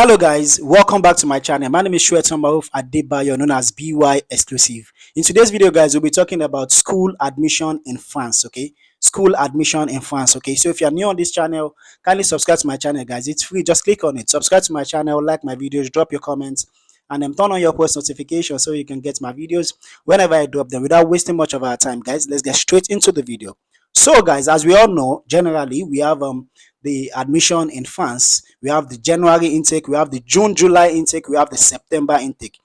Hello guys, welcome back to my channel. My name is Shuetombaruf Adebayo, known as Byxclusive. In today's video guys, we'll be talking about school admission in France, okay? School admission in France, okay? So if you're new on this channel, kindly subscribe to my channel guys. It's free, just click on it. Subscribe to my channel, like my videos, drop your comments, and then turn on your post notifications so you can get my videos whenever I drop them. Without wasting much of our time guys, let's get straight into the video. So guys, as we all know, generally we have the admission in France. We have the January intake, we have the June, July intake, we have the September intake.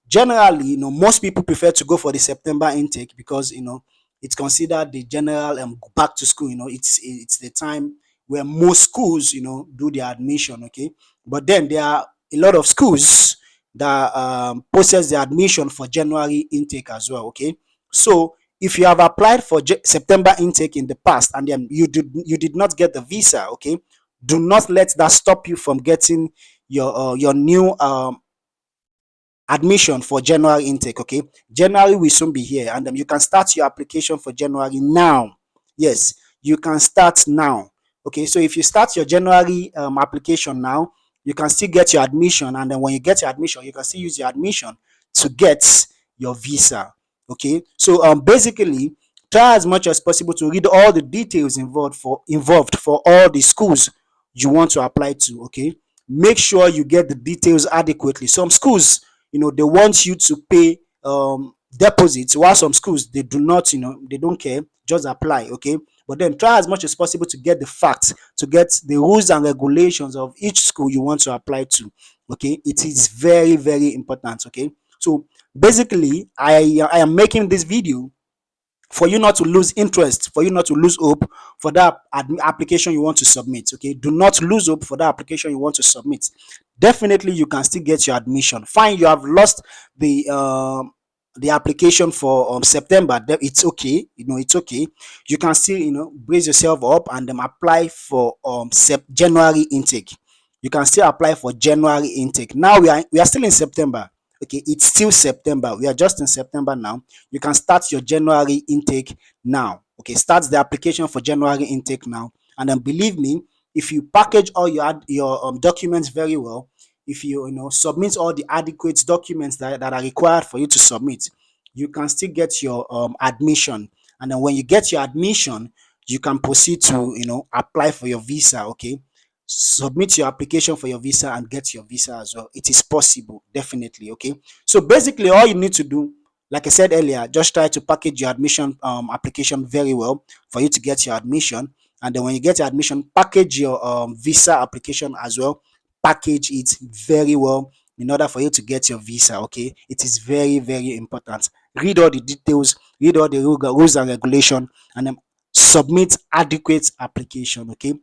Generally, most people prefer to go for the September intake because it's considered the general back to school. It's the time where most schools do their admission. Okay, but then there are a lot of schools that process the admission for January intake as well. Okay, so if you have applied for September intake in the past and then you did not get the visa, okay, do not let that stop you from getting your new admission for January intake. Okay, January will soon be here, and you can start your application for January now. Yes, you can start now. Okay, so if you start your January application now, you can still get your admission, and then when you get your admission, you can still use your admission to get your visa. Okay, so basically try as much as possible to read all the details involved for all the schools you want to apply to. Okay, make sure you get the details adequately. Some schools, they want you to pay deposits, while some schools they do not, they don't care, just apply. Okay, but then try as much as possible to get the facts, to get the rules and regulations of each school you want to apply to. Okay, it is very, very important. Okay, so basically I am making this video for you not to lose interest, for you not to lose hope for that application you want to submit. Okay, do not lose hope for that application you want to submit. Definitely you can still get your admission. Fine, you have lost the application for September. It's okay, it's okay. You can still brace yourself up and apply for January intake. You can still apply for January intake. Now we are still in September. Okay, it's still September. We are just in September now. You can start your January intake now. Okay, start the application for January intake now. And then believe me, if you package all your documents very well, if you submit all the adequate documents that are required for you to submit, you can still get your admission. And then when you get your admission, you can proceed to apply for your visa. Okay, submit your application for your visa and get your visa as well. It is possible, definitely. Okay, so basically all you need to do, like I said earlier, just try to package your admission application very well for you to get your admission. And then when you get your admission, package your visa application as well. Package it very well in order for you to get your visa. Okay, it is very, very important. Read all the details, read all the rules and regulation, and then submit adequate application. Okay,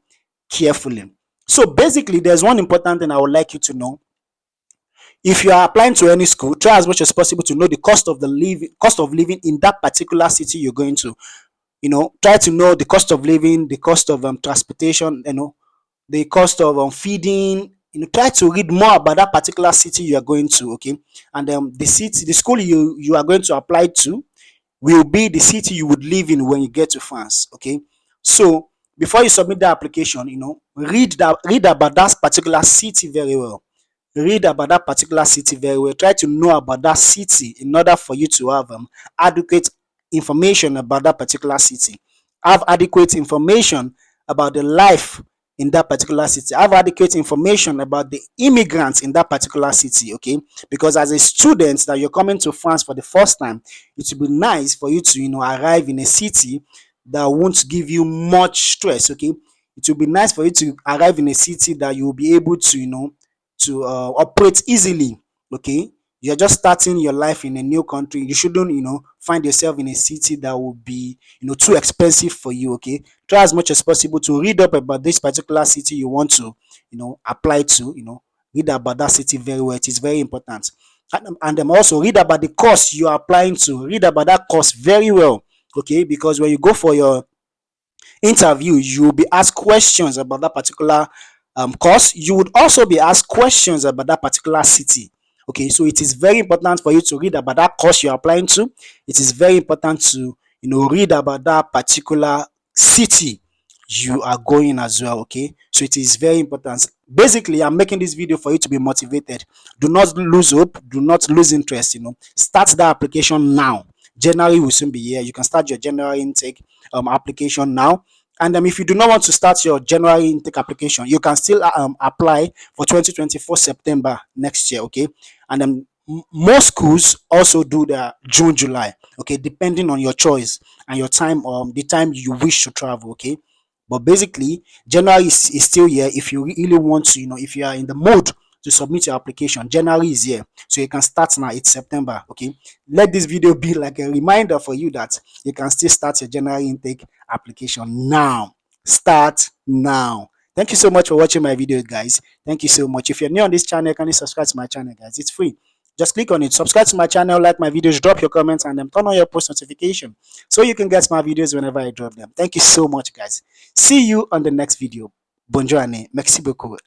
carefully. So basically, there's one important thing I would like you to know. If you are applying to any school, try as much as possible to know the cost of living in that particular city you're going to. Try to know the cost of living, the cost of transportation, the cost of feeding. Try to read more about that particular city you are going to. Okay, and the school you are going to apply to will be the city you would live in when you get to France. Okay, so before you submit the application, read about that particular city very well. Read about that particular city very well. Try to know about that city in order for you to have adequate information about that particular city. Have adequate information about the life in that particular city. Have adequate information about the immigrants in that particular city. Okay, because as a student that you're coming to France for the first time, it will be nice for you to arrive in a city that won't give you much stress. Okay, it will be nice for you to arrive in a city that you will be able to to operate easily. Okay, you're just starting your life in a new country. You shouldn't find yourself in a city that will be too expensive for you. Okay, try as much as possible to read up about this particular city you want to apply to. Read about that city very well. It is very important. And then also read about the course you are applying to. Read about that course very well. Okay, because when you go for your interview, you will be asked questions about that particular course. You would also be asked questions about that particular city. Okay, so it is very important for you to read about that course you're applying to. It is very important to read about that particular city you are going as well. Okay, so it is very important. Basically, I'm making this video for you to be motivated. Do not lose hope, do not lose interest. Start that application now. January will soon be here. You can start your January intake application now. And if you do not want to start your January intake application, you can still apply for 2024 September next year. Okay, and most schools also do the June, July. Okay, depending on your choice and your time, the time you wish to travel. Okay, but basically, January is still here. If you really want to, if you are in the mood to submit your application, January is here, so you can start now. It's September. Okay, let this video be like a reminder for you that you can still start your January intake application now. Start now. Thank you so much for watching my video, guys. Thank you so much. If you're new on this channel, can you subscribe to my channel, guys? It's free. Just click on it, subscribe to my channel, like my videos, drop your comments, and then turn on your post notification so you can get my videos whenever I drop them. Thank you so much, guys. See you on the next video. Bonjour, merci beaucoup.